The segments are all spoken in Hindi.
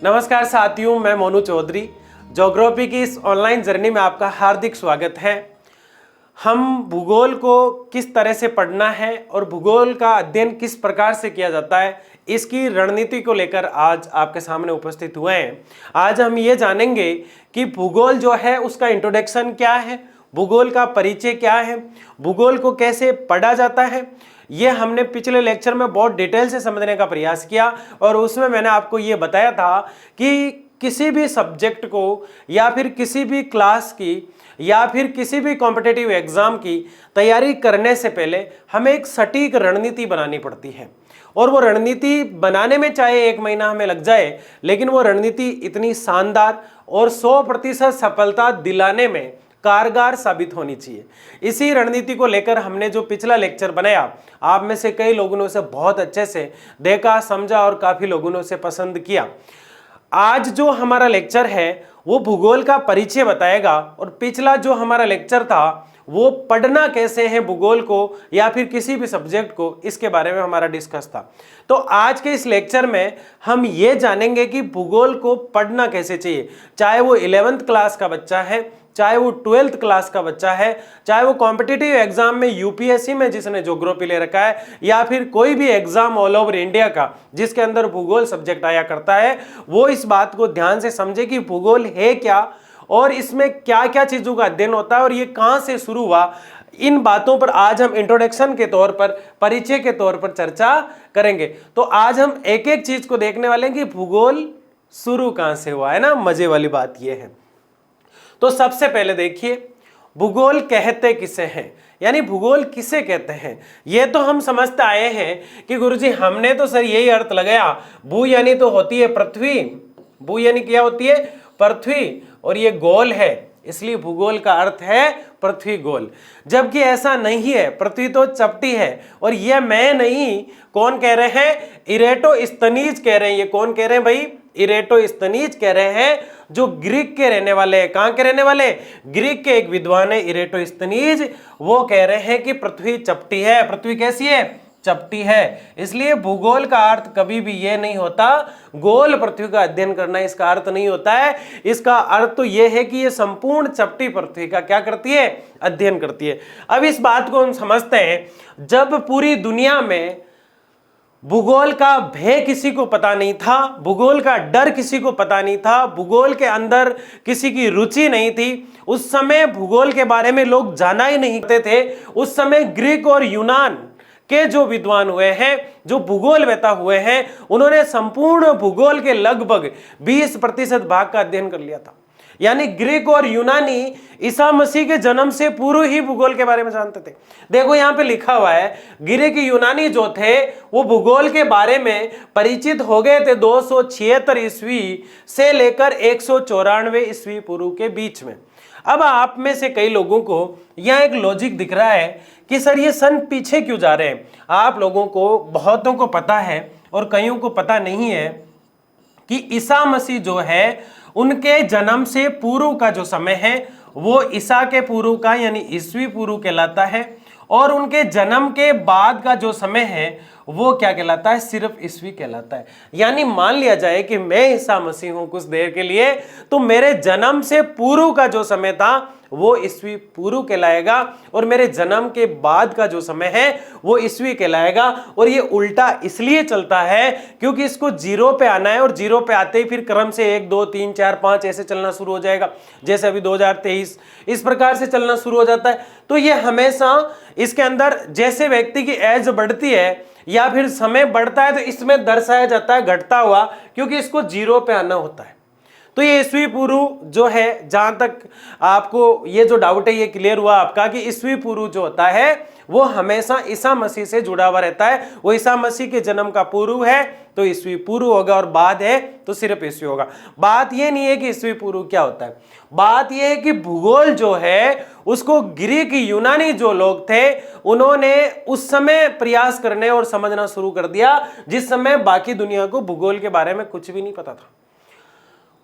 नमस्कार साथियों, मैं मोनू चौधरी। ज्योग्राफी की इस ऑनलाइन जर्नी में आपका हार्दिक स्वागत है। हम भूगोल को किस तरह से पढ़ना है और भूगोल का अध्ययन किस प्रकार से किया जाता है, इसकी रणनीति को लेकर आज आपके सामने उपस्थित हुए हैं। आज हम ये जानेंगे कि भूगोल जो है उसका इंट्रोडक्शन क्या है, भूगोल का परिचय क्या है, भूगोल को कैसे पढ़ा जाता है। ये हमने पिछले लेक्चर में बहुत डिटेल से समझने का प्रयास किया और उसमें मैंने आपको ये बताया था कि किसी भी सब्जेक्ट को या फिर किसी भी क्लास की या फिर किसी भी कॉम्पिटिटिव एग्जाम की तैयारी करने से पहले हमें एक सटीक रणनीति बनानी पड़ती है। और वो रणनीति बनाने में चाहे 1 महीना हमें लग जाए, लेकिन वो रणनीति इतनी शानदार और 100% सफलता दिलाने में कारगर साबित होनी चाहिए। इसी रणनीति को लेकर हमने जो पिछला लेक्चर बनाया, आप में से कई लोगों ने उसे बहुत अच्छे से देखा, समझा और काफी लोगों ने उसे पसंद किया। आज जो हमारा लेक्चर है वो भूगोल का परिचय बताएगा और पिछला जो हमारा लेक्चर था वो पढ़ना कैसे है भूगोल को या फिर किसी भी सब्जेक्ट को, इसके बारे में हमारा डिस्कस था। तो आज के इस लेक्चर में हम ये जानेंगे कि भूगोल को पढ़ना कैसे चाहिए, चाहे वो 11th क्लास का बच्चा है, चाहे वो 12th क्लास का बच्चा है, चाहे वो कॉम्पिटिटिव एग्जाम में यूपीएससी में जिसने ज्योग्राफी ले रखा है या फिर कोई भी एग्जाम ऑल ओवर इंडिया का जिसके अंदर भूगोल सब्जेक्ट आया करता है, वो इस बात को ध्यान से समझे कि भूगोल है क्या और इसमें क्या क्या चीजों का अध्ययन होता है और ये कहां से शुरू हुआ। इन बातों पर आज हम इंट्रोडक्शन के तौर पर, परिचय के तौर पर चर्चा करेंगे। तो आज हम एक एक चीज को देखने वाले हैं कि भूगोल शुरू कहां से हुआ है ना। मजे वाली बात यह है। तो सबसे पहले देखिए, भूगोल कहते किसे हैं, यानी भूगोल किसे कहते हैं। ये तो हम समझते आए हैं कि गुरुजी हमने तो सर यही अर्थ लगाया, भू यानी तो होती है पृथ्वी, भू यानी क्या होती है पृथ्वी, और ये गोल है इसलिए भूगोल का अर्थ है पृथ्वी गोल। जबकि ऐसा नहीं है, पृथ्वी तो चपटी है। और ये मैं नहीं, कौन कह रहे हैं, इरेटोस्थनीज कह रहे हैं। ये कौन कह रहे हैं भाई, इरेटोस्थनीज कह रहे हैं, जो ग्रीक के रहने वाले हैं। कहां के रहने वाले, ग्रीक के एक विद्वान है इरेटोस्थनीज। वो कह रहे हैं कि पृथ्वी चपटी है। पृथ्वी कैसी है, चपटी है। इसलिए भूगोल का अर्थ कभी भी ये नहीं होता गोल पृथ्वी का अध्ययन करना, इसका अर्थ नहीं होता है। इसका अर्थ तो ये है कि ये संपूर्ण चपटी पृथ्वी का क्या करती है, अध्ययन करती है। अब इस बात को हम समझते हैं, जब पूरी दुनिया में भूगोल का भय किसी को पता नहीं था, भूगोल का डर किसी को पता नहीं था, भूगोल के अंदर किसी की रुचि नहीं थी, उस समय भूगोल के बारे में लोग जाना ही नहीं करते थे। उस समय ग्रीक और यूनान के जो विद्वान हुए हैं, जो भूगोलवेता हुए हैं, उन्होंने संपूर्ण भूगोल के लगभग 20% भाग का अध्ययन कर लिया था। यानी ग्रीक और यूनानी ईसा मसीह के जन्म से पूर्व ही भूगोल के बारे में जानते थे। देखो यहाँ पे लिखा हुआ है, ग्रीक यूनानी जो थे वो भूगोल के बारे में परिचित हो गए थे 276 ईस्वी से लेकर 194 ईस्वी पूर्व के बीच में। अब आप में से कई लोगों को यहाँ एक लॉजिक दिख रहा है कि सर ये सन पीछे क्यों जा रहे हैं। आप लोगों को, बहुतों को पता है और कईयों को पता नहीं है कि ईसा मसीह जो है उनके जन्म से पूर्व का जो समय है वो ईसा के पूर्व का यानी ईस्वी पूर्व कहलाता है, और उनके जन्म के बाद का जो समय है वो क्या कहलाता है, सिर्फ ईस्वी कहलाता है। यानी मान लिया जाए कि मैं ईसा मसीह हूं कुछ देर के लिए, तो मेरे जन्म से पूर्व का जो समय था वो ईस्वी पूर्व कहलाएगा और मेरे जन्म के बाद का जो समय है वो ईस्वी कहलाएगा। और ये उल्टा इसलिए चलता है क्योंकि इसको जीरो पे आना है और जीरो पे आते ही फिर क्रम से 1 2 3 4 5 ऐसे चलना शुरू हो जाएगा। जैसे अभी 2023 इस प्रकार से चलना शुरू हो जाता है। तो ये हमेशा इसके अंदर जैसे व्यक्ति की एज बढ़ती है या फिर समय बढ़ता है तो इसमें दर्शाया जाता है घटता हुआ, क्योंकि इसको जीरो पे आना होता है। तो ये ईस्वी पूर्व जो है, जहां तक आपको ये जो डाउट है ये क्लियर हुआ आपका कि ईस्वी पूर्व जो होता है वो हमेशा ईसा मसीह से जुड़ा हुआ रहता है। वो ईसा मसीह के जन्म का पूर्व है तो ईस्वी पूर्व होगा, और बाद है तो सिर्फ ईस्वी होगा। बात ये नहीं है कि ईस्वी पूर्व क्या होता है, बात ये है कि भूगोल जो है उसको ग्रीक यूनानी जो लोग थे उन्होंने उस समय प्रयास करने और समझना शुरू कर दिया जिस समय बाकी दुनिया को भूगोल के बारे में कुछ भी नहीं पता था।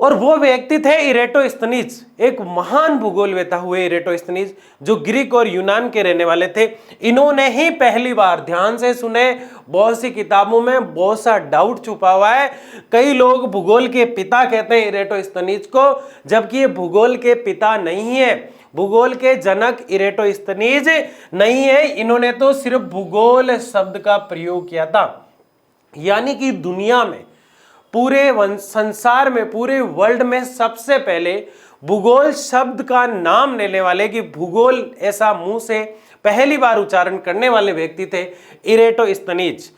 और वो व्यक्ति थे इरेटोस्थनीज, एक महान भूगोलवेता हुए इरेटोस्थनीज, जो ग्रीक और यूनान के रहने वाले थे। इन्होंने ही पहली बार, ध्यान से सुने, बहुत सी किताबों में बहुत सा डाउट छुपा हुआ है। कई लोग भूगोल के पिता कहते हैं इरेटोस्थनीज को, जबकि ये भूगोल के पिता नहीं है, भूगोल के जनक इरेटोस्थनीज नहीं है। इन्होंने तो सिर्फ भूगोल शब्द का प्रयोग किया था, यानी कि दुनिया में, पूरे संसार में, पूरे वर्ल्ड में सबसे पहले भूगोल शब्द का नाम लेने वाले, कि भूगोल ऐसा मुंह से पहली बार उच्चारण करने वाले व्यक्ति थे इरेटोस्थनीज।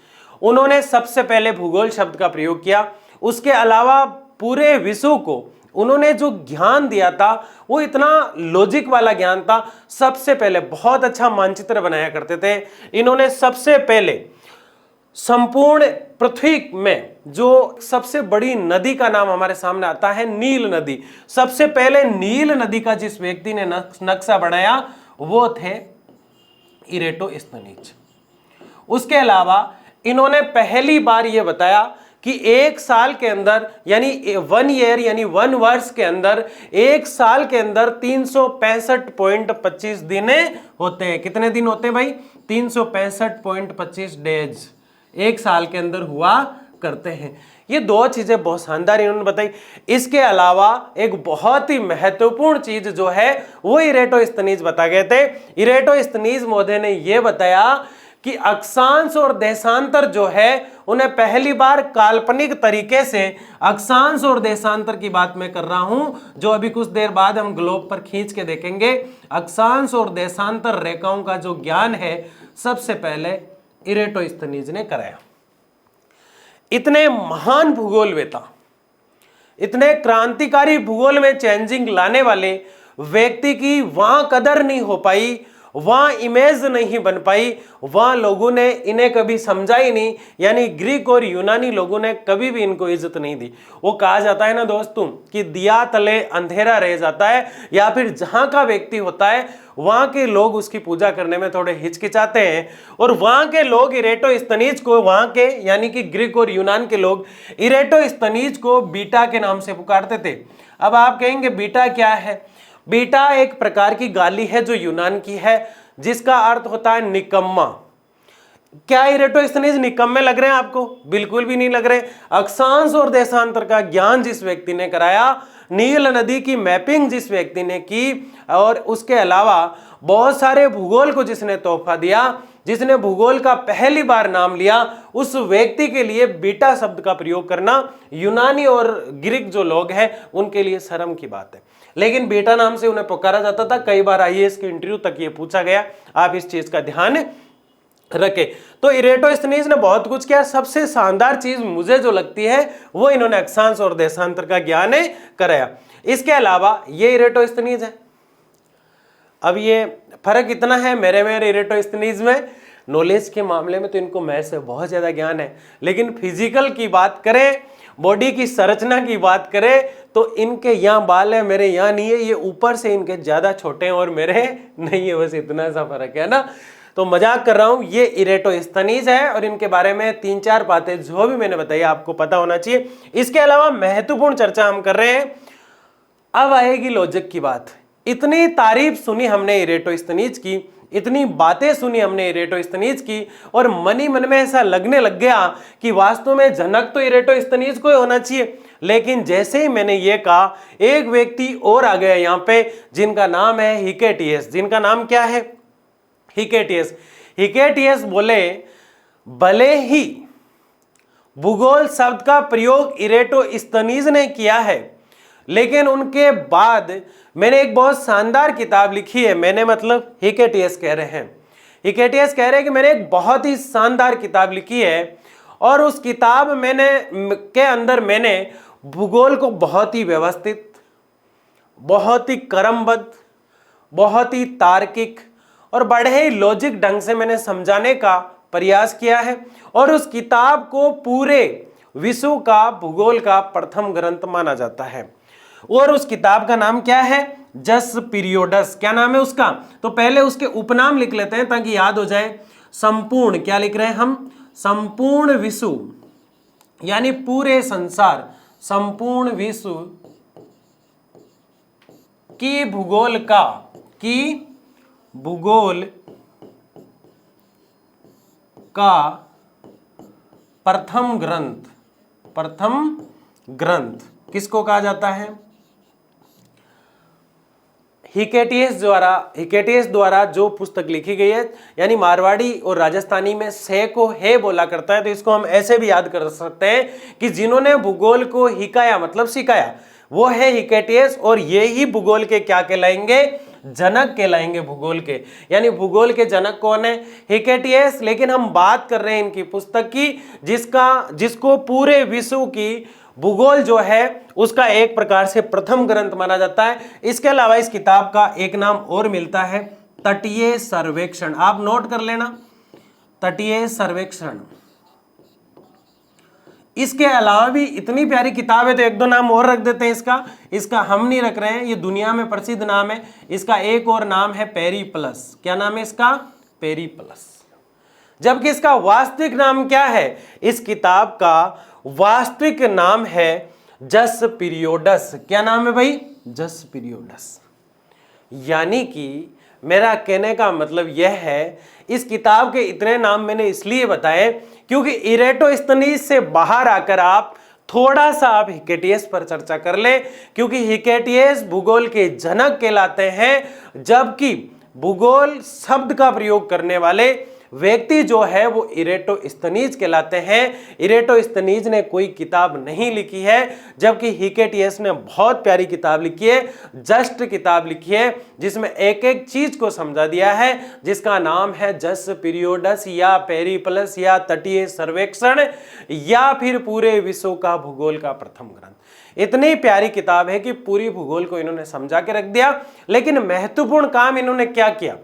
उन्होंने सबसे पहले भूगोल शब्द का प्रयोग किया। उसके अलावा पूरे विश्व को उन्होंने जो ज्ञान दिया था वो इतना लॉजिक वाला ज्ञान था। सबसे पहले बहुत अच्छा मानचित्र बनाया करते थे। इन्होंने सबसे पहले संपूर्ण पृथ्वी में जो सबसे बड़ी नदी का नाम हमारे सामने आता है, नील नदी, सबसे पहले नील नदी का जिस व्यक्ति ने नक्शा बनाया वो थे इरेटोस्थनीज। उसके अलावा इन्होंने पहली बार यह बताया कि एक साल के अंदर, यानी 1 ईयर यानी 1 वर्ष के अंदर, एक साल के अंदर 365.25 दिन होते हैं। कितने दिन होते हैं भाई? 365.25 डेज एक साल के अंदर हुआ करते हैं। ये दो चीजें बहुत शानदार इन्होंने बताई। इसके अलावा एक बहुत ही महत्वपूर्ण चीज जो है वो इरेटोस्थनीज बता गए थे। इरेटोस्थनीज महोदय ने यह बताया कि अक्षांश और देशांतर जो है उन्हें पहली बार काल्पनिक तरीके से, अक्षांश और देशांतर की बात मैं कर रहा हूं, जो अभी कुछ देर बाद हम ग्लोब पर खींच के देखेंगे। अक्षांश और देशांतर रेखाओं का जो ज्ञान है सबसे पहले इरेटोस्थनीज ने कराया। इतने महान भूगोलवेता, इतने क्रांतिकारी भूगोल में चेंजिंग लाने वाले व्यक्ति की वहां कदर नहीं हो पाई, वहां इमेज नहीं बन पाई, वहां लोगों ने इन्हें कभी समझा ही नहीं, यानी ग्रीक और यूनानी लोगों ने कभी भी इनको इज्जत नहीं दी। वो कहा जाता है ना दोस्तों कि दिया तले अंधेरा रह जाता है, या फिर जहां का व्यक्ति होता है वहां के लोग उसकी पूजा करने में थोड़े हिचकिचाते हैं। और वहां के लोग इरेटोस्थनीज को, वहां के यानी कि ग्रीक और यूनान के लोग इरेटोस्थनीज को बीटा के नाम से पुकारते थे। अब आप कहेंगे बीटा क्या है? बीटा एक प्रकार की गाली है जो यूनान की है, जिसका अर्थ होता है निकम्मा। क्या इरेटोस्थनीज निकम्मे लग रहे हैं आपको? बिल्कुल भी नहीं लग रहे। अक्षांश और देशांतर का ज्ञान जिस व्यक्ति ने कराया, नील नदी की मैपिंग जिस व्यक्ति ने की, और उसके अलावा बहुत सारे भूगोल को जिसने तोहफा दिया, जिसने भूगोल का पहली बार नाम लिया, उस व्यक्ति के लिए बीटा शब्द का प्रयोग करना यूनानी और ग्रीक जो लोग हैं उनके लिए शर्म की बात है। लेकिन बेटा नाम से उन्हें पुकारा जाता था। कई बार आईएएस के इंटरव्यू तक ये पूछा गया। आप इस चीज का ध्यान रखें। तो इरेटोस्थनीज ने बहुत कुछ किया। सबसे शानदार चीज मुझे जो लगती है वो इन्होंने अक्षांश और देशांतर का ज्ञान कराया। इसके अलावा ये इरेटोस्थनीज है। अब ये फर्क इतना है मेरे इरेटोस्थनीज में, नॉलेज के मामले में तो इनको मैथ से बहुत ज्यादा ज्ञान है, लेकिन फिजिकल की बात करें, बॉडी की संरचना की बात करें, तो इनके यहाँ बाल है, मेरे यहाँ नहीं है। ये ऊपर से इनके ज्यादा छोटे हैं और मेरे नहीं है, बस इतना सा फर्क है ना। तो मजाक कर रहा हूं। ये इरेटोस्थनीज है और इनके बारे में 3-4 बातें जो भी मैंने बताई आपको पता होना चाहिए। इसके अलावा महत्वपूर्ण चर्चा हम कर रहे हैं। अब आएगी लॉजिक की बात। इतनी तारीफ सुनी हमने इरेटोस्थनीज की, इतनी बातें सुनी हमने इरेटोस्थनीज की, और मन ही मन में ऐसा लगने लग गया कि वास्तव में जनक तो इरेटोस्थनीज को ही होना चाहिए। लेकिन जैसे ही मैंने ये कहा, एक व्यक्ति और आ गया यहाँ पे, जिनका नाम है हिकेटियस। जिनका नाम क्या है? हिकेटियस। हिकेटियस बोले भले ही भूगोल शब्द का प्रयोग इरेटोस्थनीज ने किया है, लेकिन उनके बाद मैंने एक बहुत शानदार किताब लिखी है। मैंने मतलब हिकेटियस कह रहे हैं, हिकेटियस कह रहे हैं कि मैंने एक बहुत ही शानदार किताब लिखी है, और उस किताब के अंदर मैंने भूगोल को बहुत ही व्यवस्थित, बहुत ही क्रमबद्ध, बहुत ही तार्किक और बड़े ही लॉजिक ढंग से मैंने समझाने का प्रयास किया है। और उस किताब को पूरे विश्व का भूगोल का प्रथम ग्रंथ माना जाता है। और उस किताब का नाम क्या है? जस पीरियोडस। क्या नाम है उसका? तो पहले उसके उपनाम लिख लेते हैं ताकि याद हो जाए। संपूर्ण, क्या लिख रहे हैं हम? संपूर्ण विश्व, यानी पूरे संसार, संपूर्ण विश्व कि भूगोल का, कि भूगोल का प्रथम ग्रंथ किसको कहा जाता है? हिकेटियस द्वारा जो पुस्तक लिखी गई है, यानी मारवाड़ी और राजस्थानी में से को हे बोला करता है, तो इसको हम ऐसे भी याद कर सकते हैं कि जिन्होंने भूगोल को हिकाया मतलब सिखाया वो है हिकेटियस, और ये ही भूगोल के क्या कहलाएंगे? जनक कहलाएंगे भूगोल के। यानी भूगोल के जनक कौन है? हिकेटियस। लेकिन हम बात कर रहे हैं इनकी पुस्तक की जिसको पूरे विश्व की भूगोल जो है उसका एक प्रकार से प्रथम ग्रंथ माना जाता है। इसके अलावा इस किताब का एक नाम और मिलता है, तटीय सर्वेक्षण। आप नोट कर लेना, तटीय सर्वेक्षण। इसके अलावा भी इतनी प्यारी किताब है, तो एक दो नाम और रख देते हैं इसका हम नहीं रख रहे हैं, ये दुनिया में प्रसिद्ध नाम है। इसका एक और नाम है पेरिप्लस। क्या नाम है इसका? पेरिप्लस। जबकि इसका वास्तविक नाम क्या है? इस किताब का वास्तविक नाम है जस पीरियोडस। क्या नाम है भाई? जस पीरियोडस। यानी कि मेरा कहने का मतलब यह है, इस किताब के इतने नाम मैंने इसलिए बताए क्योंकि इरेटोस्थनीज से बाहर आकर आप थोड़ा सा आप हिकेटियस पर चर्चा कर ले, क्योंकि हिकेटियस भूगोल के जनक कहलाते हैं, जबकि भूगोल शब्द का प्रयोग करने वाले व्यक्ति जो है वो इरेटोस्थनीज कहलाते हैं। इरेटोस्थनीज ने कोई किताब नहीं लिखी है, जबकि हिकेटियस ने बहुत प्यारी किताब लिखी है, जस्ट किताब लिखी है, जिसमें एक एक चीज को समझा दिया है, जिसका नाम है जस पीरियोडस या पेरिप्लस या तटीय सर्वेक्षण या फिर पूरे विश्व का भूगोल का प्रथम ग्रंथ। इतनी प्यारी किताब है कि पूरी भूगोल को इन्होंने समझा के रख दिया। लेकिन महत्वपूर्ण काम इन्होंने क्या किया?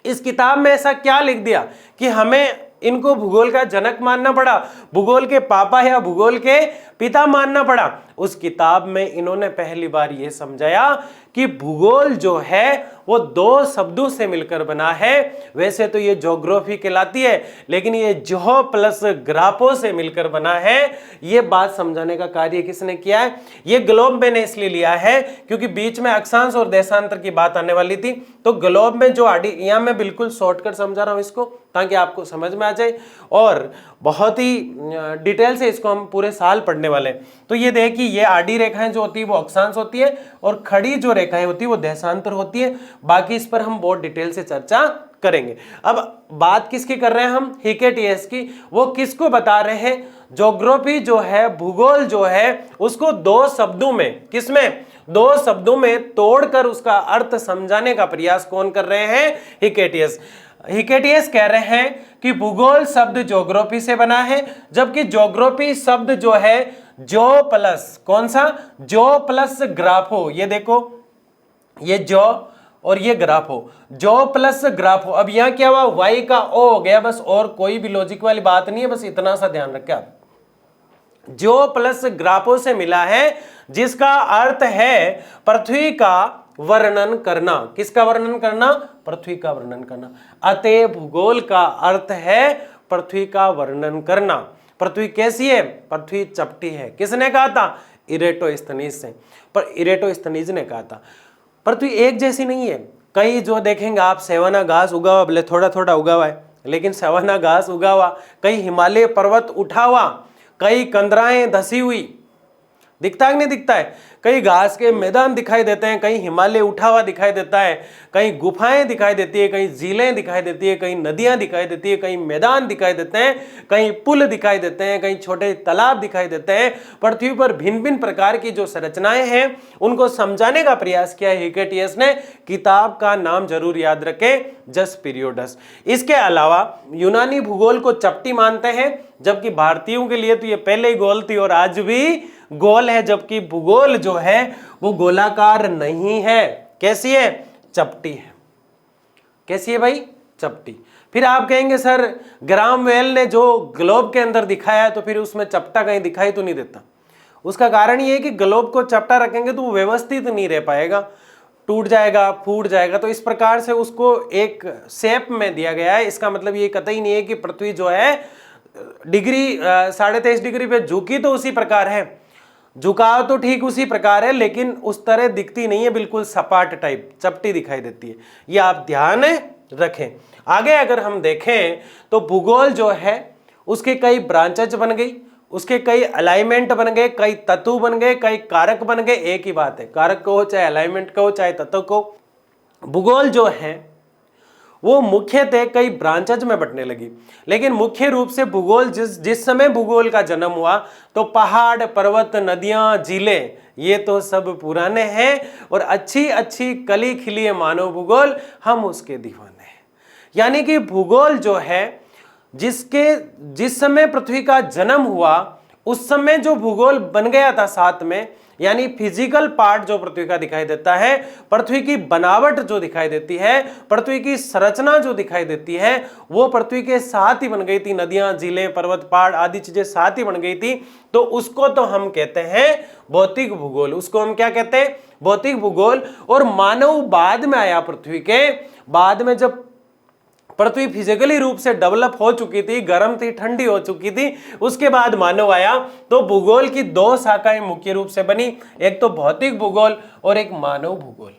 इस किताब में ऐसा क्या लिख दिया कि हमें इनको भूगोल का जनक मानना पड़ा, भूगोल के पापा या भूगोल के पिता मानना पड़ा? उस किताब में इन्होंने पहली बार यह समझाया कि भूगोल जो है वो दो शब्दों से मिलकर बना है। वैसे तो ये ज्योग्राफी कहलाती है, लेकिन ये ज्यो प्लस ग्राफो से मिलकर बना है। ये बात समझाने का कार्य किसने किया है? ये ग्लोब मैंने इसलिए लिया है क्योंकि बीच में अक्षांश और देशांतर की बात आने वाली थी, तो ग्लोब में जो आडी, यहां मैं बिल्कुल शॉर्टकट समझा रहा हूं इसको ताकि आपको समझ में आ जाए, और बहुत ही डिटेल से इसको हम पूरे साल पढ़ने वाले हैं। तो ये देखिए, ये आडी रेखाएं जो होती है वो अक्षांश होती है, और खड़ी जो रेखाएं होती है वो देशांतर होती है। बाकी इस पर हम बहुत डिटेल से चर्चा करेंगे। अब बात किसकी कर रहे हैं हम? हिकेटियस की। वो किसको बता रहे हैं? ज्योग्राफी जो है, भूगोल जो है, उसको दो शब्दों में, किसमें? दो शब्दों में तोड़कर उसका अर्थ समझाने का प्रयास कौन कर रहे हैं? हिकेटियस। हिकेटियस कह रहे हैं कि भूगोल शब्द ज्योग्राफी से बना है, जबकि ज्योग्राफी शब्द जो है जो प्लस, कौन सा? जो प्लस ग्राफो। ये देखो, ये जो और ये ग्राफो, जो प्लस ग्राफो। अब यहां क्या हुआ? वाई का ओ हो गया बस, और कोई भी लॉजिक वाली बात नहीं है, बस इतना सा ध्यान रखें आप। जो प्लस ग्राफो से मिला है, जिसका अर्थ है पृथ्वी का वर्णन करना। किसका वर्णन करना? पृथ्वी का वर्णन करना। अतः भूगोल का अर्थ है पृथ्वी का वर्णन करना। पृथ्वी कैसी है? पृथ्वी चपटी है। किसने कहा था? इरेटोस्थनीज से। पर इरेटोस्थनीज ने कहा था पृथ्वी एक जैसी नहीं है। कई जो देखेंगे आप, सवाना घास उगा हुआ, भले थोड़ा थोड़ा उगा हुआ है, लेकिन सवाना घास उगा हुआ, कई हिमालय पर्वत उठा हुआ, कई कंदराएं धसी हुई, दिखता है कि नहीं दिखता है? कई घास के मैदान दिखाई देते हैं, कहीं हिमालय उठा हुआ दिखाई देता है, कहीं गुफाएं दिखाई देती है, कहीं झीलें दिखाई देती है, कहीं नदियां दिखाई देती है, कहीं मैदान दिखाई देते हैं, कहीं पुल दिखाई देते हैं, कहीं छोटे तालाब दिखाई देते हैं। पृथ्वी पर भिन्न भिन्न प्रकार की जो संरचनाएं हैं उनको समझाने का प्रयास किया है हिकेटियस ने। किताब का नाम जरूर याद रखें, जस पीरियोडस। इसके अलावा यूनानी भूगोल को चपटी मानते हैं, जबकि भारतीयों के लिए तो ये पहले ही गोल थी और आज भी गोल है, जबकि भूगोल जो है वो गोलाकार नहीं है। कैसी है? चपटी है। कैसी है भाई? चपटी। फिर आप कहेंगे सर ग्राहम बेल ने जो ग्लोब के अंदर दिखाया है तो फिर उसमें चपटा कहीं दिखाई तो नहीं देता। उसका कारण ये है कि ग्लोब को चपटा रखेंगे तो वो व्यवस्थित नहीं रह पाएगा, टूट जाएगा, फूट जाएगा। तो इस प्रकार से उसको एक शेप में दिया गया है। इसका मतलब ये कतई नहीं है कि पृथ्वी जो है डिग्री 23.5 डिग्री पे झुकी तो उसी प्रकार है। झुकाव तो ठीक उसी प्रकार है, लेकिन उस तरह दिखती नहीं है, बिल्कुल सपाट टाइप चपटी दिखाई देती है। ये आप ध्यान रखें। आगे अगर हम देखें तो भूगोल जो है उसके कई ब्रांचेज बन गई, उसके कई अलाइनमेंट बन गए, कई तत्व बन गए, कई कारक बन गए। एक ही बात है, कारक को चाहे अलाइनमेंट को चाहे तत्व को। भूगोल जो है वो मुख्यतः कई ब्रांचेज में बंटने लगी, लेकिन मुख्य रूप से भूगोल जिस समय भूगोल का जन्म हुआ तो पहाड़, पर्वत, नदियां, झीलें ये तो सब पुराने हैं, और अच्छी अच्छी कली खिली मानव भूगोल, हम उसके दीवाने हैं। यानी कि भूगोल जो है जिस समय पृथ्वी का जन्म हुआ उस समय जो भूगोल बन गया था साथ में, यानी फिजिकल पार्ट जो पृथ्वी का दिखाई देता है, पृथ्वी की बनावट जो दिखाई देती है, पृथ्वी की संरचना जो दिखाई देती है, वो पृथ्वी के साथ ही बन गई थी। नदियां, झीलें, पर्वत, पहाड़ आदि चीजें साथ ही बन गई थी। तो उसको तो हम कहते हैं भौतिक भूगोल। उसको हम क्या कहते हैं? भौतिक भूगोल। और मानव बाद में आया, पृथ्वी के बाद में जब पृथ्वी फिजिकली रूप से डेवलप हो चुकी थी, गर्म थी, ठंडी हो चुकी थी, उसके बाद मानव आया, तो भूगोल की दो शाखाएं मुख्य रूप से बनी, एक तो भौतिक भूगोल और एक मानव भूगोल।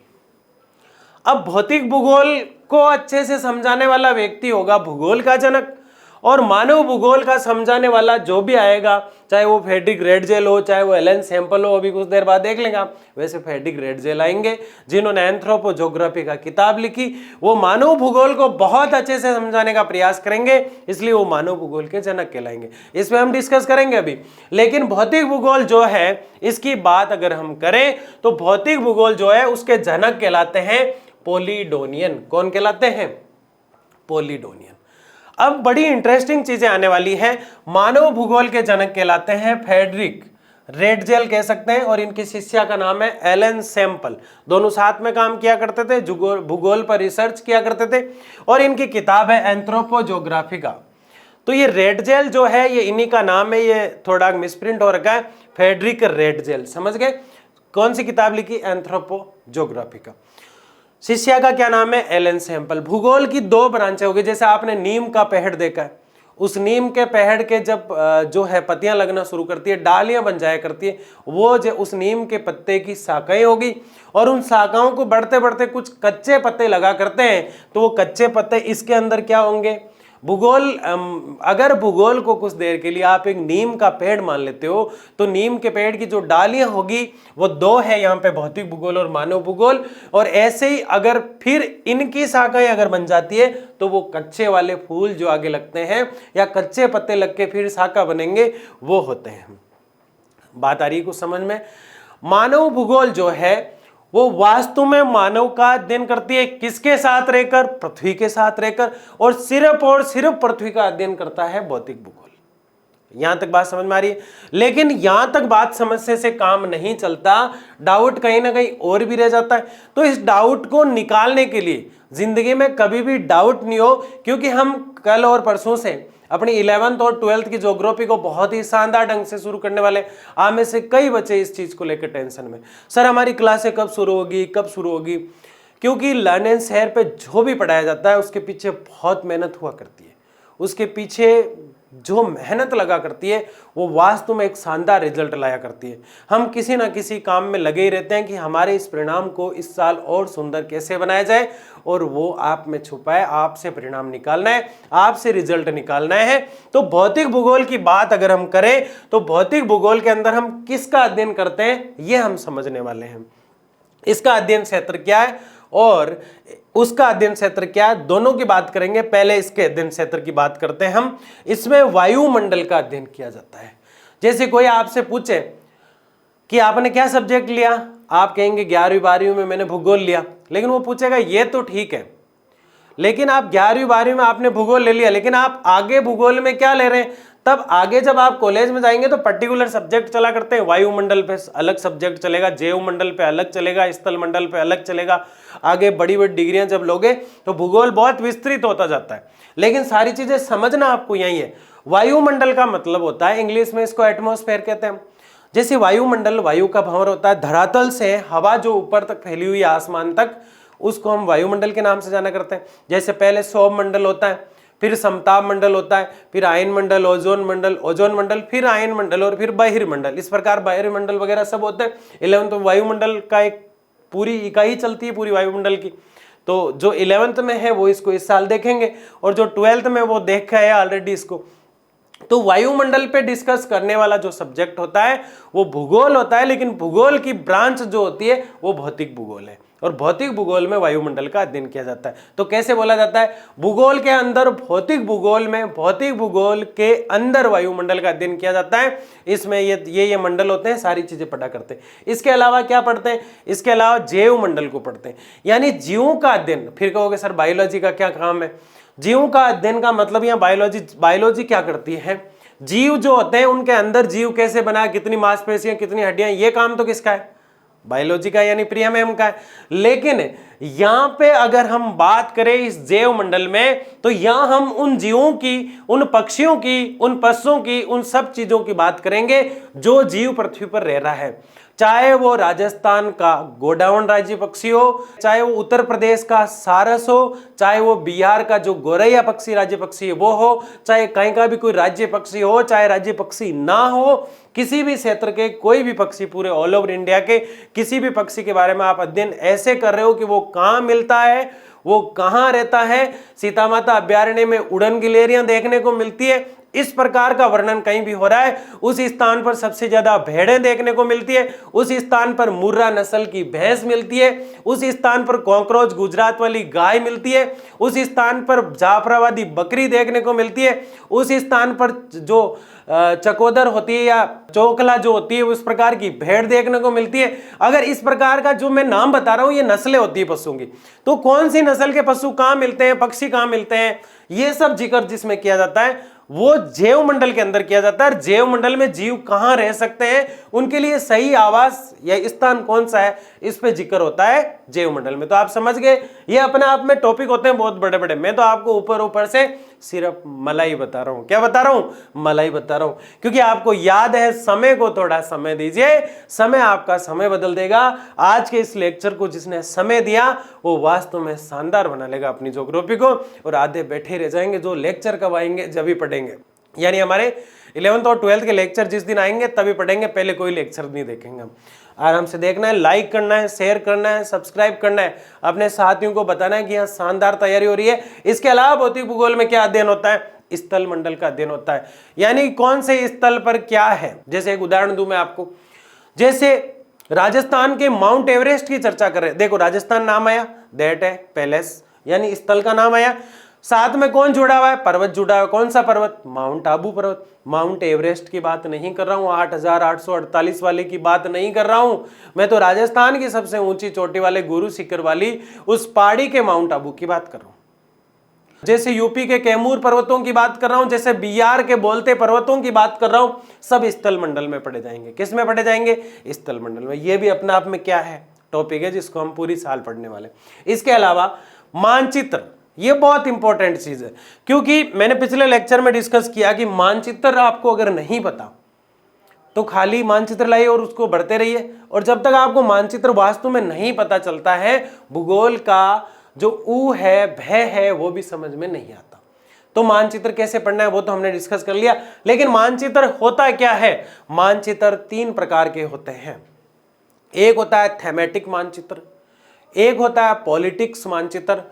अब भौतिक भूगोल को अच्छे से समझाने वाला व्यक्ति होगा भूगोल का जनक, और मानव भूगोल का समझाने वाला जो भी आएगा, चाहे वो फ्रेडरिक रेडजेल हो, चाहे वो एलन सैंपल हो, अभी कुछ देर बाद देख लेंगे आप, वैसे फ्रेडरिक रेडजेल आएंगे जिन्होंने एंथ्रोपोजोग्राफी का किताब लिखी। वो मानव भूगोल को बहुत अच्छे से समझाने का प्रयास करेंगे, इसलिए वो मानव भूगोल के जनक कहलाएंगे। इसमें हम डिस्कस करेंगे अभी। लेकिन भौतिक भूगोल जो है, इसकी बात अगर हम करें तो भौतिक भूगोल जो है उसके जनक कहलाते हैं पोलिडोनियन। कौन कहलाते हैं? पोलिडोनियन। अब बड़ी इंटरेस्टिंग चीजें आने वाली है। मानव भूगोल के जनक कहलाते हैं फ्रेडरिक रेडजेल कह सकते हैं, और इनकी शिष्या का नाम है एलन सैंपल। दोनों साथ में काम किया करते थे, भूगोल पर रिसर्च किया करते थे, और इनकी किताब है एंथ्रोपोजोग्राफिका। तो ये रेडजेल जो है ये इन्हीं का नाम है, ये थोड़ा मिसप्रिंट हो रखा है, फ्रेडरिक रेडजेल। समझ गए? कौन सी किताब लिखी? एंथ्रोपोजोग्राफिका। शिष्या का क्या नाम है? Ellen Semple. भूगोल की दो ब्रांचें होगी। जैसे आपने नीम का पेड़ देखा है, उस नीम के पेड़ के जब जो है पत्तियां लगना शुरू करती है, डालियां बन जाया करती है, वो जो उस नीम के पत्ते की शाखाएं होगी, और उन शाखाओं को बढ़ते बढ़ते कुछ कच्चे पत्ते लगा करते हैं, तो वो कच्चे पत्ते इसके अंदर क्या होंगे? भूगोल। अगर भूगोल को कुछ देर के लिए आप एक नीम का पेड़ मान लेते हो, तो नीम के पेड़ की जो डालियां होगी वो दो है, यहाँ पे भौतिक भूगोल और मानव भूगोल। और ऐसे ही अगर फिर इनकी शाखाएं अगर बन जाती है, तो वो कच्चे वाले फूल जो आगे लगते हैं या कच्चे पत्ते लग के फिर शाखा बनेंगे, वो होते हैं। बात आ रही है कुछ समझ में? मानव भूगोल जो है वो वास्तव में मानव का अध्ययन करती है। किसके साथ रहकर? पृथ्वी के साथ रहकर, और सिर्फ पृथ्वी का अध्ययन करता है भौतिक भूगोल। यहां तक बात समझ में आ रही है? लेकिन यहां तक बात समझने से काम नहीं चलता, डाउट कहीं ना कहीं और भी रह जाता है। तो इस डाउट को निकालने के लिए जिंदगी में कभी भी डाउट नहीं हो, क्योंकि हम कल और परसों से अपनी 11th और 12th की ज्योग्राफी को बहुत ही शानदार ढंग से शुरू करने वाले। आप में से कई बच्चे इस चीज को लेकर टेंशन में, सर हमारी क्लासें कब शुरू होगी, कब शुरू होगी? क्योंकि लर्न एंड शेयर पे जो भी पढ़ाया जाता है उसके पीछे बहुत मेहनत हुआ करती है। उसके पीछे जो मेहनत लगा करती है वो वास्तव में एक शानदार रिजल्ट लाया करती है। हम किसी ना किसी काम में लगे ही रहते हैं कि हमारे इस परिणाम को इस साल और सुंदर कैसे बनाया जाए, और वो आप में छुपा है। आपसे परिणाम निकालना है, आपसे रिजल्ट निकालना है। तो भौतिक भूगोल की बात अगर हम करें तो भौतिक भूगोल के अंदर हम किसका अध्ययन करते हैं ये हम समझने वाले हैं। इसका अध्ययन क्षेत्र क्या है और उसका अध्ययन क्षेत्र क्या है, दोनों की बात करेंगे। पहले इसके अध्ययन क्षेत्र की बात करते हैं हम। इसमें वायुमंडल का अध्ययन किया जाता है। जैसे कोई आपसे पूछे कि आपने क्या सब्जेक्ट लिया, आप कहेंगे 11वीं 12वीं में मैंने भूगोल लिया, लेकिन वो पूछेगा ये तो ठीक है, लेकिन आप 11वीं 12वीं में आपने भूगोल ले लिया, लेकिन आप आगे भूगोल में क्या ले रहे हैं? तब आगे जब आप कॉलेज में जाएंगे तो पर्टिकुलर सब्जेक्ट चला करते हैं। वायुमंडल पे अलग सब्जेक्ट चलेगा, जैव मंडल पे अलग चलेगा, स्थल मंडल पे अलग चलेगा। आगे बड़ी बड़ी डिग्रियां जब लोगे तो भूगोल बहुत विस्तृत होता जाता है, लेकिन सारी चीजें समझना आपको यही है। वायुमंडल का मतलब होता है, इंग्लिश में इसको एटमॉस्फेयर कहते हैं। जैसे वायुमंडल, वायु का भंवर होता है, धरातल से हवा जो ऊपर तक फैली हुई है आसमान तक, उसको हम वायुमंडल के नाम से जाना करते हैं। जैसे पहले सौर मंडल होता है, फिर समताप मंडल होता है, फिर आयन मंडल, ओजोन मंडल, ओजोन मंडल, फिर आयन मंडल और फिर बहिर्मंडल। इस प्रकार बहिर्मंडल वगैरह सब होते हैं। 11th वायुमंडल का एक पूरी इकाई चलती है पूरी वायुमंडल की। तो जो 11th में है वो इसको इस साल देखेंगे और जो 12th में वो देखा है ऑलरेडी इसको। तो वायुमंडल पे डिस्कस करने वाला जो सब्जेक्ट होता है वो भूगोल होता है, लेकिन भूगोल की ब्रांच जो होती है वो भौतिक भूगोल है और भौतिक भूगोल में वायुमंडल का अध्ययन किया जाता है। तो कैसे बोला जाता है, भूगोल के अंदर भौतिक भूगोल में, भौतिक भूगोल के अंदर वायुमंडल का अध्ययन किया जाता है। इसमें ये मंडल होते हैं, सारी चीजें पढ़ा करते हैं। इसके अलावा क्या पढ़ते हैं, इसके अलावा जैव मंडल को पढ़ते हैं, यानी जीवों का अध्ययन। फिर कहोगे सर बायोलॉजी का क्या काम है, जीवों का अध्ययन का मतलब यहाँ बायोलॉजी क्या करती है, जीव जो होते हैं उनके अंदर जीव कैसे बना, कितनी मांसपेशियां, कितनी हड्डियां, ये काम तो किसका है, बायोलॉजी का यानी प्रिया मैम का है। लेकिन यहां पे अगर हम बात करें इस जैव मंडल में, तो यहां हम उन जीवों की, उन पक्षियों की, उन पशुओं की, उन सब चीजों की बात करेंगे जो जीव पृथ्वी पर रह रहा है। चाहे वो राजस्थान का गोडावण राज्य पक्षी हो, चाहे वो उत्तर प्रदेश का सारस हो, चाहे वो बिहार का जो गोरैया पक्षी राज्य पक्षी है वो हो, चाहे कहीं का भी कोई राज्य पक्षी हो, चाहे राज्य पक्षी ना हो, किसी भी क्षेत्र के कोई भी पक्षी, पूरे ऑल ओवर इंडिया के किसी भी पक्षी के बारे में आप अध्ययन ऐसे कर रहे हो कि वो कहाँ मिलता है, वो कहाँ रहता है। सीता माता अभ्यारण्य में उड़न गिलहरियां देखने को मिलती है, इस प्रकार का वर्णन कहीं भी हो रहा है। उस स्थान पर सबसे ज्यादा भेड़ें देखने को मिलती है, उस स्थान पर मुर्रा नस्ल की भैंस मिलती है, उस स्थान पर कॉकरोच गुजरात वाली गाय मिलती है, उस स्थान पर जाफराबादी बकरी देखने को मिलती है, उस स्थान पर जो चकोदर होती है या चोकला जो होती है उस प्रकार की भेड़ देखने को मिलती है। अगर इस प्रकार का जो मैं नाम बता रहा हूं ये नस्लें होती है पशुओं की, तो कौन सी नस्ल के पशु कहां मिलते हैं, पक्षी कहां मिलते हैं, ये सब जिक्र जिसमें किया जाता है वो जैव मंडल के अंदर किया जाता है। जैव मंडल में जीव कहां रह सकते हैं, उनके लिए सही आवास या स्थान कौन सा है, इस पे जिक्र होता है जैव मंडल में। तो आप समझ गए, ये अपने आप में टॉपिक होते हैं बहुत बड़े बड़े। मैं तो आपको ऊपर ऊपर से सिर्फ मलाई बता रहा हूं। क्या बता रहा हूं, मलाई बता रहा हूं, क्योंकि आपको याद है समय को थोड़ा समय दीजिए, समय आपका समय बदल देगा। आज के इस लेक्चर को जिसने समय दिया वो वास्तव में शानदार बना लेगा अपनी ज्योग्राफी को, और आधे बैठे रह जाएंगे जो लेक्चर कब आएंगे जब भी पढ़ेंगे। यानी हमारे 11th और 12th के लेक्चर जिस दिन आएंगे तभी पढ़ेंगे, पहले कोई लेक्चर नहीं देखेंगे। हम आराम से देखना है, लाइक करना है, शेयर करना है, सब्सक्राइब करना है, अपने साथियों को बताना है कि यहाँ शानदार तैयारी हो रही है। इसके अलावा भौतिक भूगोल में क्या अध्ययन होता है, स्थल मंडल का अध्ययन होता है, यानी कौन से स्थल पर क्या है। जैसे एक उदाहरण दूं मैं आपको, जैसे राजस्थान के माउंट एवरेस्ट की चर्चा कर रहे हैं। देखो राजस्थान नाम आया, दैट है पैलेस, यानी स्थल का नाम आया, साथ में कौन जुड़ा हुआ है, पर्वत जुड़ा हुआ है। कौन सा पर्वत, माउंट आबू पर्वत। माउंट एवरेस्ट की बात नहीं कर रहा हूं, 8,848 वाले की बात नहीं कर रहा हूं, मैं तो राजस्थान की सबसे ऊंची चोटी वाले गुरु शिखर वाली उस पहाड़ी के माउंट आबू की बात कर रहा हूं। जैसे यूपी के कैमूर पर्वतों की बात कर रहा हूं, जैसे बिहार के बोलते पर्वतों की बात कर रहा हूं, सब स्थल मंडल में पढ़े जाएंगे। किस में पढ़े जाएंगे, स्थल मंडल में। यह भी अपने आप में क्या है, टॉपिक है जिसको हम पूरी साल पढ़ने वाले। इसके अलावा मानचित्र, ये बहुत इंपॉर्टेंट चीज है, क्योंकि मैंने पिछले लेक्चर में डिस्कस किया कि मानचित्र आपको अगर नहीं पता तो खाली मानचित्र लाइए और उसको बढ़ते रहिए, और जब तक आपको मानचित्र वास्तव में नहीं पता चलता है, भूगोल का जो ऊ है, भय है, वो भी समझ में नहीं आता। तो मानचित्र कैसे पढ़ना है वो तो हमने डिस्कस कर लिया, लेकिन मानचित्र होता क्या है। मानचित्र 3 प्रकार के होते हैं। एक होता है थेमेटिक मानचित्र, एक होता है पॉलिटिक्स मानचित्र,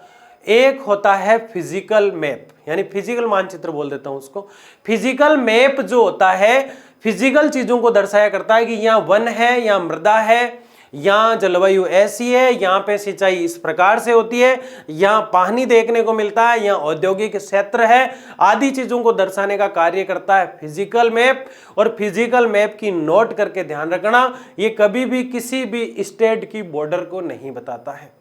एक होता है फिजिकल मैप, यानी फिजिकल मानचित्र बोल देता हूं उसको। फिजिकल मैप जो होता है फिजिकल चीजों को दर्शाया करता है कि यहाँ वन है, यहाँ मृदा है, यहाँ जलवायु ऐसी है, यहाँ पे सिंचाई इस प्रकार से होती है, यहाँ पानी देखने को मिलता है, यहाँ औद्योगिक क्षेत्र है, आदि चीजों को दर्शाने का कार्य करता है फिजिकल मैप। और फिजिकल मैप की नोट करके ध्यान रखना, ये कभी भी किसी भी स्टेट की बॉर्डर को नहीं बताता है।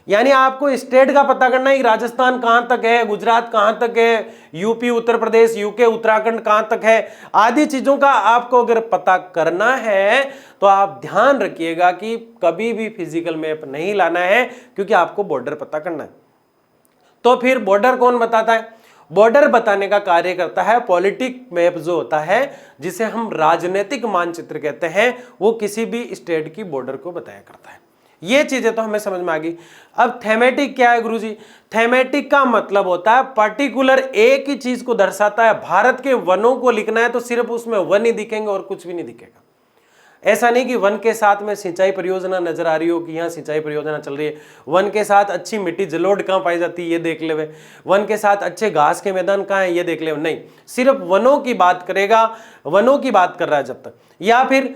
यानी आपको स्टेट का पता करना है, राजस्थान कहां तक है, गुजरात कहां तक है, यूपी, उत्तर प्रदेश, यूके, उत्तराखंड कहां तक है, आदि चीजों का आपको अगर पता करना है तो आप ध्यान रखिएगा कि कभी भी फिजिकल मैप नहीं लाना है, क्योंकि आपको बॉर्डर पता करना है। तो फिर बॉर्डर कौन बताता है, बॉर्डर बताने का कार्य करता है पॉलिटिक मैप जो होता है, जिसे हम राजनीतिक मानचित्र कहते हैं, वो किसी भी स्टेट की बॉर्डर को बताया करता है। ये चीजें तो हमें समझ में आ गई। अब थेमेटिक क्या है गुरुजी? थेमेटिक का मतलब होता है पर्टिकुलर एक ही चीज को दर्शाता है। भारत के वनों को लिखना है तो सिर्फ उसमें वन ही दिखेंगे और कुछ भी नहीं दिखेगा। ऐसा नहीं कि वन के साथ में सिंचाई परियोजना नजर आ रही हो कि यहाँ सिंचाई परियोजना चल रही है, वन के साथ अच्छी मिट्टी जलोढ़ कहाँ पाई जाती है ये देख ले, वन के साथ अच्छे घास के मैदान कहाँ है ये देख ले। नहीं, सिर्फ वनों की बात करेगा, वनों की बात कर रहा है जब तक। या फिर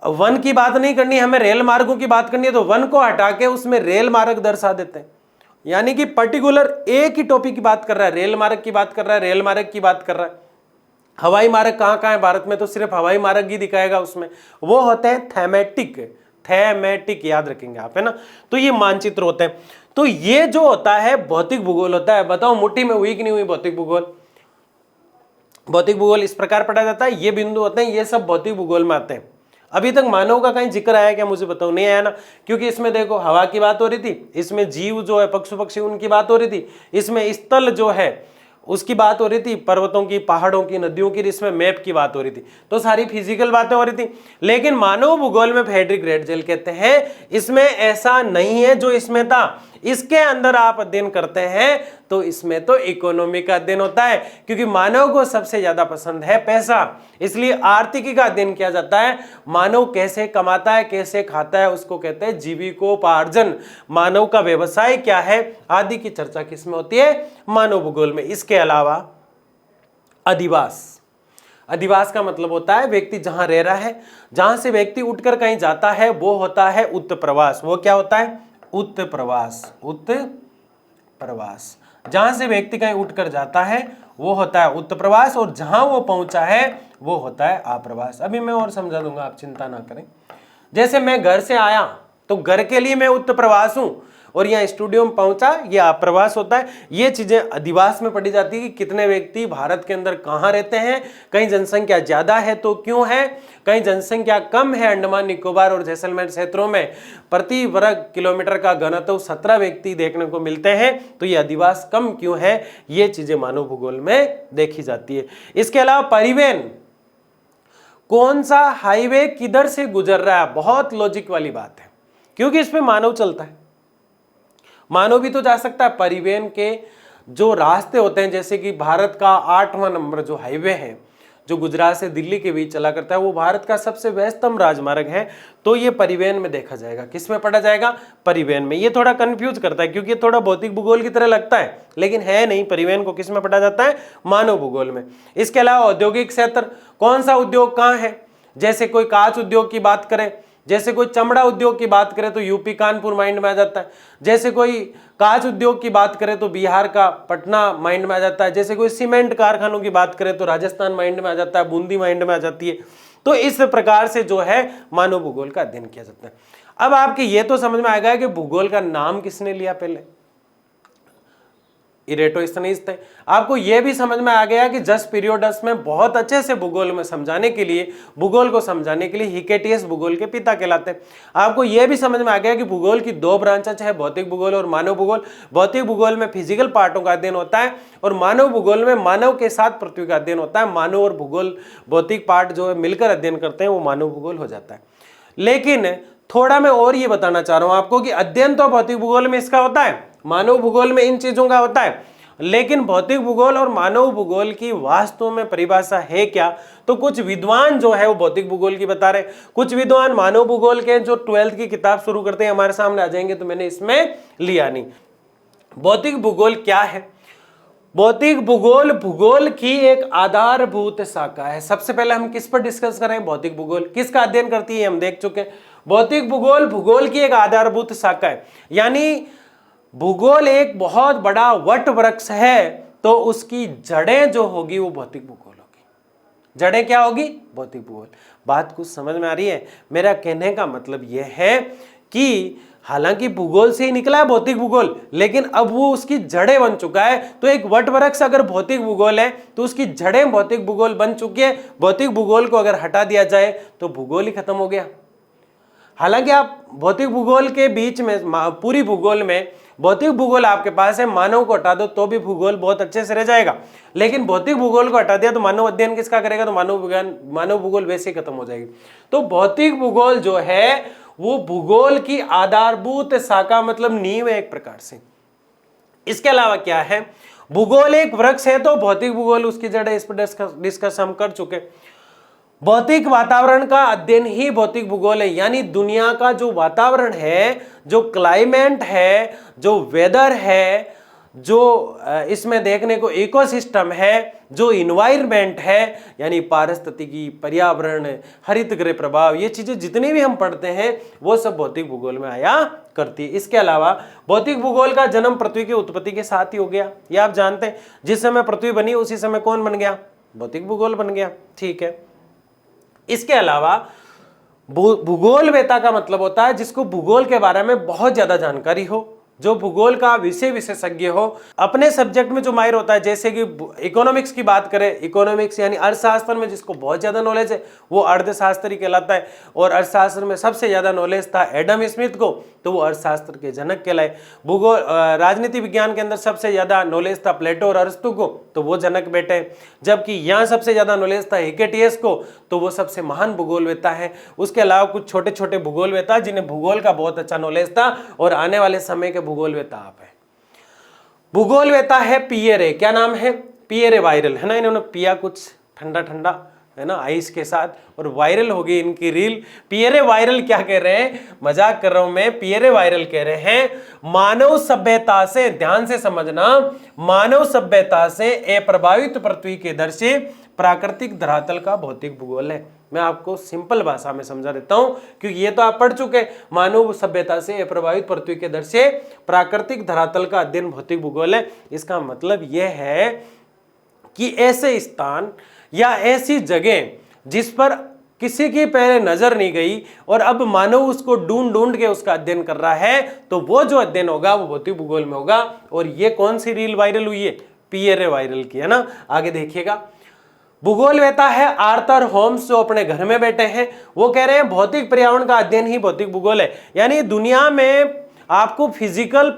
वन की बात नहीं करनी, हमें रेल मार्गों की बात करनी है तो वन को हटा के उसमें रेल मार्ग दर्शा देते हैं। यानी कि पर्टिकुलर एक ही टॉपिक की बात कर रहा है, रेल मार्ग की बात कर रहा है, रेल मार्ग की बात कर रहा है। हवाई मार्ग कहाँ कहाँ है भारत में, तो सिर्फ हवाई मार्ग ही दिखाएगा उसमें। वो होते हैं थेमेटिक, थेमेटिक याद रखेंगे आप, है ना। तो ये मानचित्र होते हैं। तो ये जो होता है भौतिक भूगोल होता है। बताओ मुट्ठी में हुई कि नहीं हुई भौतिक भूगोल? भौतिक भूगोल इस प्रकार पढ़ा जाता है, ये बिंदु होते हैं, ये सब भौतिक भूगोल में आते हैं। अभी तक मानव का कहीं जिक्र आया क्या मुझे बताओ? नहीं आया ना, क्योंकि इसमें देखो हवा की बात हो रही थी, इसमें जीव जो है पशु पक्षी उनकी बात हो रही थी, इसमें स्थल जो है उसकी बात हो रही थी, पर्वतों की, पहाड़ों की, नदियों की, इसमें मैप की बात हो रही थी। तो सारी फिजिकल बातें हो रही थी। लेकिन मानव भूगोल में फ्रेडरिक रेटजेल कहते हैं इसमें ऐसा नहीं है जो इसमें था। इसके अंदर आप अध्ययन करते हैं तो इसमें तो इकोनॉमी का अध्ययन होता है, क्योंकि मानव को सबसे ज्यादा पसंद है पैसा, इसलिए आर्थिकी का अध्ययन किया जाता है। मानव कैसे कमाता है, कैसे खाता है, उसको कहते हैं जीविकोपार्जन। मानव का व्यवसाय क्या है आदि की चर्चा किसमें होती है? मानव भूगोल में। इसके अलावा अधिवास, अधिवास का मतलब होता है व्यक्ति जहां रह रहा है, जहां से व्यक्ति उठकर कहीं जाता है, वो होता है उत्प्रवास। वो क्या होता है? उत्प्रवास। उत्प्रवास, जहां से व्यक्ति कहीं उठकर जाता है वो होता है उत्प्रवास, और जहां वो पहुंचा है वो होता है आप्रवास। अभी मैं और समझा दूंगा, आप चिंता ना करें। जैसे मैं घर से आया तो घर के लिए मैं उत्प्रवास हूं, और यहाँ स्टूडियो में पहुंचा ये आप्रवास होता है। ये चीजें अधिवास में पढ़ी जाती है कि कितने व्यक्ति भारत के अंदर कहाँ रहते हैं, कहीं जनसंख्या ज्यादा है तो क्यों है, कहीं जनसंख्या कम है। अंडमान निकोबार और जैसलमेर क्षेत्रों में प्रति वर्ग किलोमीटर का घनत्व 17 व्यक्ति देखने को मिलते हैं, तो ये अधिवास कम क्यों है, ये चीजें मानव भूगोल में देखी जाती है। इसके अलावा परिवहन, कौन सा हाईवे किधर से गुजर रहा है, बहुत लॉजिक वाली बात है, क्योंकि इसमें मानव चलता है। मानव भी तो जा सकता है। परिवहन के जो रास्ते होते हैं, जैसे कि भारत का 8वां नंबर जो हाईवे है जो गुजरात से दिल्ली के बीच चला करता है, वो भारत का सबसे व्यस्तम राजमार्ग है। तो ये परिवहन में देखा जाएगा। किसमें पढ़ा जाएगा? परिवहन में। ये थोड़ा कंफ्यूज करता है क्योंकि ये थोड़ा भौतिक भूगोल की तरह लगता है, लेकिन है नहीं। परिवहन को किसमें पढ़ा जाता है? मानव भूगोल में। इसके अलावा औद्योगिक क्षेत्र, कौन सा उद्योग कहाँ है, जैसे कोई कांच उद्योग की बात करें, जैसे कोई चमड़ा उद्योग की बात करें तो यूपी कानपुर माइंड में आ जाता है। जैसे कोई कांच उद्योग की बात करें तो बिहार का पटना माइंड में आ जाता है। जैसे कोई सीमेंट कारखानों की बात करें तो राजस्थान माइंड में आ जाता है, बूंदी माइंड में आ जाती है। तो इस प्रकार से जो है मानव भूगोल का अध्ययन किया जाता है। अब आपके ये तो समझ में आएगा कि भूगोल का नाम किसने लिया पहले, इरेटोस्थनीज थे। आपको यह भी समझ में आ गया कि जस पीरियोडस में बहुत अच्छे से भूगोल में समझाने के लिए, भूगोल को समझाने के लिए हिकेटियस भूगोल के पिता कहलाते हैं। आपको यह भी समझ में आ गया कि भूगोल की दो ब्रांचेज है, भौतिक भूगोल और मानव भूगोल। भौतिक भूगोल में फिजिकल पार्टों का अध्ययन होता है और मानव भूगोल में मानव के साथ पृथ्वी का अध्ययन होता है। मानव और भूगोल भौतिक पार्ट जो है मिलकर अध्ययन करते हैं, वो मानव भूगोल हो जाता है। लेकिन थोड़ा मैं और ये बताना चाह रहा हूं आपको कि अध्ययन तो भौतिक भूगोल में इसका होता है, मानव भूगोल में इन चीजों का होता है, लेकिन भौतिक भूगोल और मानव भूगोल की वास्तव में परिभाषा है क्या, तो कुछ विद्वान जो है वो भौतिक भूगोल की बता रहे, कुछ विद्वान मानव भूगोल के जो 12th की किताब शुरू करते हैं हमारे सामने आ जाएंगे, तो मैंने इसमें लिया नहीं। भौतिक भूगोल क्या है? भौतिक भूगोल भूगोल की एक आधारभूत शाखा है। सबसे पहले हम किस पर डिस्कस करें? भौतिक भूगोल किसका अध्ययन करती है हम देख चुके हैं। भौतिक भूगोल भूगोल की एक आधारभूत शाखा है, यानी भूगोल एक बहुत बड़ा वट वृक्ष है, तो उसकी जड़ें जो होगी वो भौतिक भूगोल होगी। जड़ें क्या होगी? भौतिक भूगोल। बात कुछ समझ में आ रही है? मेरा कहने का मतलब यह है कि हालांकि भूगोल से ही निकला है भौतिक भूगोल, लेकिन अब वो उसकी जड़ें बन चुका है। तो एक वट वृक्ष अगर भौतिक भूगोल है तो उसकी जड़ें भौतिक भूगोल बन चुकी है। भौतिक भूगोल को अगर हटा दिया जाए तो भूगोल ही खत्म हो गया। हालांकि आप भौतिक भूगोल के बीच में, पूरी भूगोल में भौतिक भूगोल आपके पास है, मानव को हटा दो तो भी भूगोल बहुत अच्छे से रह जाएगा, लेकिन भौतिक भूगोल को हटा दिया तो मानव अध्ययन किसका करेगा? तो मानव भूगोल वैसे ही खत्म हो जाएगी। तो भौतिक भूगोल जो है वो भूगोल की आधारभूत शाखा मतलब नींव है एक प्रकार से। इसके अलावा क्या है, भूगोल एक वृक्ष है तो भौतिक भूगोल उसकी जड़ है, इस पर डिस्कस हम कर चुके। भौतिक वातावरण का अध्ययन ही भौतिक भूगोल है, यानी दुनिया का जो वातावरण है, जो क्लाइमेट है, जो वेदर है, जो इसमें देखने को इकोसिस्टम है, जो इन्वायरमेंट है, यानी पारिस्थितिकी, पर्यावरण, हरित गृह प्रभाव, ये चीजें जितनी भी हम पढ़ते हैं वो सब भौतिक भूगोल में आया करती है। इसके अलावा भौतिक भूगोल का जन्म पृथ्वी की उत्पत्ति के साथ ही हो गया, ये आप जानते हैं। जिस समय पृथ्वी बनी उसी समय कौन बन गया, भौतिक भूगोल बन गया, ठीक है। इसके अलावा भूगोलवेता का मतलब होता है जिसको भूगोल के बारे में बहुत ज्यादा जानकारी हो, जो भूगोल का विशेषज्ञ हो, अपने सब्जेक्ट में जो माहिर होता है। जैसे कि इकोनॉमिक्स की बात करें, इकोनॉमिक्स यानी अर्थशास्त्र में जिसको बहुत ज्यादा नॉलेज है वो अर्थशास्त्री कहलाता है, और अर्थशास्त्र में सबसे ज्यादा नॉलेज था एडम स्मिथ को, तो वो अर्थशास्त्र के जनक कहलाए। भूगोल राजनीति विज्ञान के अंदर सबसे ज्यादा नॉलेज था प्लेटो और अरस्तु को, तो वो जनक बैठे। जबकि यहाँ सबसे ज्यादा नॉलेज था हिकेटियस को, तो वो सबसे महान भूगोलवेता है। उसके अलावा कुछ छोटे छोटे भूगोलवेता जिन्हें भूगोल का बहुत अच्छा नॉलेज था, और आने वाले समय के भूगोलवेता आप है। भूगोलवेता है पियरे, क्या नाम है, पियरे वायरल है ना, इन्होंने पिया कुछ ठंडा ठंडा है ना आइस के साथ, और वायरल हो गई इनकी रील। पियरे वायरल क्या कह रहे हैं, मजाक कर रहा हूं मैं, पियरे वायरल कह रहे हैं मानव सभ्यता से, ध्यान से समझना, मानव सभ्यता से अप्रभावित पृथ्वी के दृश्य प्राकृतिक धरातल का भौतिक भूगोल है। मैं आपको सिंपल भाषा में समझा देता हूं क्योंकि ये तो आप पढ़ चुके, मानव सभ्यता से अप्रभावित पृथ्वी के दृश्य प्राकृतिक धरातल का अध्ययन भौतिक भूगोल है। इसका मतलब यह है कि ऐसे स्थान या ऐसी जगह जिस पर किसी की पहले नजर नहीं गई और अब मानव उसको ढूंढ ढूंढ के उसका अध्ययन कर रहा है, तो वो जो अध्ययन होगा वो भौतिक भूगोल में होगा। और ये कौन सी रील वायरल हुई है, पियरे वायरल की है ना, आगे देखिएगा। भूगोलवेता है आर्थर होम्स, जो अपने घर में बैठे हैं, वो कह रहे हैं भौतिक पर्यावरण का अध्ययन ही भौतिक भूगोल है। यानी दुनिया में आपको फिजिकल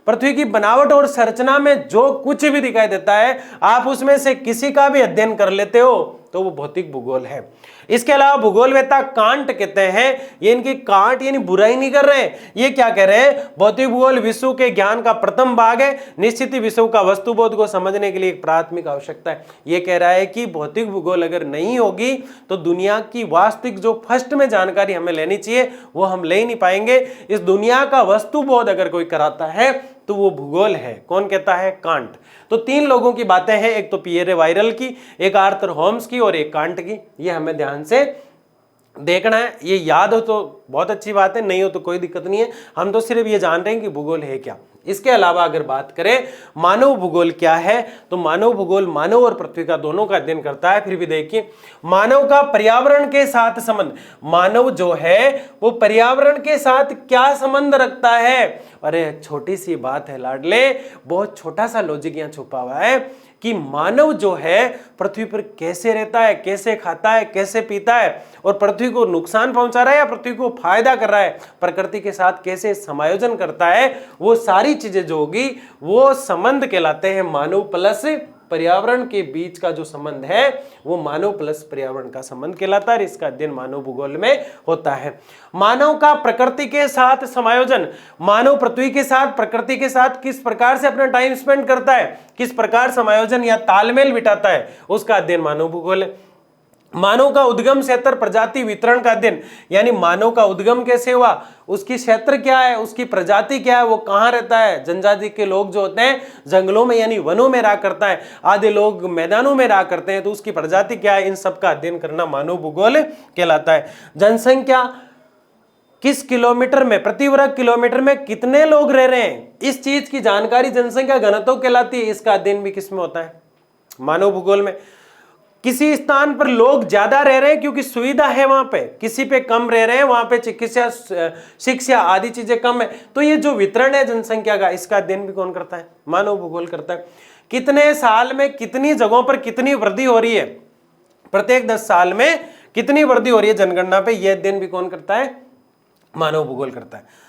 पृथ्वी की बनावट और संरचना में जो कुछ भी दिखाई देता है, आप उसमें से किसी का भी अध्ययन कर लेते हो तो वो भौतिक भूगोल है। इसके अलावा भूगोलवेता कांट कहते हैं, ये इनकी कांट यानी बुराई नहीं कर रहे हैं, ये क्या कह रहे हैं, भौतिक भूगोल विश्व के ज्ञान का प्रथम भाग है, निश्चित ही विश्व का वस्तुबोध को समझने के लिए एक प्राथमिक आवश्यकता है। ये कह रहा है कि भौतिक भूगोल अगर नहीं होगी तो दुनिया की वास्तविक जो फर्स्ट में जानकारी हमें लेनी चाहिए वो हम ले ही नहीं पाएंगे। इस दुनिया का वस्तुबोध अगर कोई कराता है तो वो भूगोल है। कौन कहता है, कांट। तो तीन लोगों की बातें हैं, एक तो पियरे वायरल की, एक आर्थर होम्स की और एक कांट की। ये हमें ध्यान से देखना है। ये याद हो तो बहुत अच्छी बात है, नहीं हो तो कोई दिक्कत नहीं है। हम तो सिर्फ ये जान रहे हैं कि भूगोल है क्या। इसके अलावा अगर बात करें मानव भूगोल क्या है, तो मानव भूगोल मानव और पृथ्वी का दोनों का अध्ययन करता है। फिर भी देखिए मानव का पर्यावरण के साथ संबंध, मानव जो है वो पर्यावरण के साथ क्या संबंध रखता है। अरे छोटी सी बात है लाडले, बहुत छोटा सा लॉजिक यहाँ छुपा हुआ है कि मानव जो है पृथ्वी पर कैसे रहता है, कैसे खाता है, कैसे पीता है, और पृथ्वी को नुकसान पहुंचा रहा है या पृथ्वी को फायदा कर रहा है, प्रकृति के साथ कैसे समायोजन करता है, वो सारी चीजें जो होगी वो संबंध कहलाते हैं मानव प्लस पर्यावरण के बीच का जो संबंध है वो मानव प्लस पर्यावरण का संबंध कहलाता है। इसका अध्ययन मानव भूगोल में होता है। मानव का प्रकृति के साथ समायोजन, मानव पृथ्वी के साथ प्रकृति के साथ किस प्रकार से अपना टाइम स्पेंड करता है, किस प्रकार समायोजन या तालमेल बिठाता है, उसका अध्ययन मानव भूगोल है। मानव का उद्गम क्षेत्र प्रजाति वितरण का अध्ययन, यानी मानव का उद्गम कैसे हुआ, उसकी क्षेत्र क्या है, उसकी प्रजाति क्या है, वो कहाँ रहता है। जनजाति के लोग जो होते हैं जंगलों में यानी वनों में रहा करता है, आधे लोग मैदानों में रहा करते हैं, तो उसकी प्रजाति क्या है, इन सब का अध्ययन करना मानव भूगोल कहलाता है। जनसंख्या, किस किलोमीटर में, प्रति वर्ग किलोमीटर में कितने लोग रह रहे हैं, इस चीज की जानकारी जनसंख्या घनत्व कहलाती है। इसका अध्ययन भी किसमें होता है, मानव भूगोल में। किसी स्थान पर लोग ज्यादा रह रहे हैं क्योंकि सुविधा है वहां पे, किसी पे कम रह रहे हैं वहां पे चिकित्सा शिक्षा आदि चीजें कम है, तो ये जो वितरण है जनसंख्या का, इसका अध्ययन भी कौन करता है, मानव भूगोल करता है। कितने साल में कितनी जगहों पर कितनी वृद्धि हो रही है, प्रत्येक 10 साल में कितनी वृद्धि हो रही है जनगणना पे, यह अध्ययन भी कौन करता है, मानव भूगोल करता है।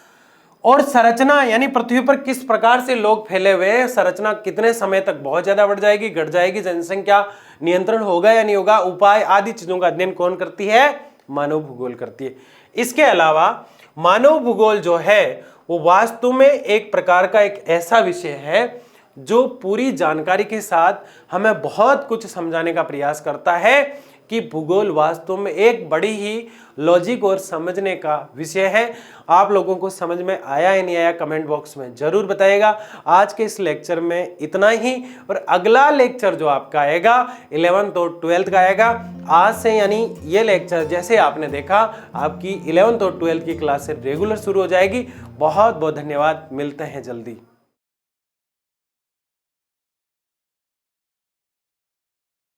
और संरचना, यानी पृथ्वी पर किस प्रकार से लोग फैले हुए हैं, संरचना कितने समय तक बहुत ज्यादा बढ़ जाएगी, घट जाएगी, जनसंख्या नियंत्रण होगा या नहीं होगा, उपाय आदि चीजों का अध्ययन कौन करती है, मानव भूगोल करती है। इसके अलावा मानव भूगोल जो है वो वास्तव में एक प्रकार का एक ऐसा विषय है जो पूरी जानकारी के साथ हमें बहुत कुछ समझाने का प्रयास करता है कि भूगोल वास्तव में एक बड़ी ही लॉजिक और समझने का विषय है। आप लोगों को समझ में आया या नहीं आया कमेंट बॉक्स में जरूर बताइएगा। आज के इस लेक्चर में इतना ही, और अगला लेक्चर जो आपका आएगा 11th और 12th का आएगा। आज से यानी ये लेक्चर जैसे आपने देखा आपकी 11th और 12th की क्लास से रेगुलर शुरू हो जाएगी। बहुत बहुत धन्यवाद, मिलते हैं जल्दी।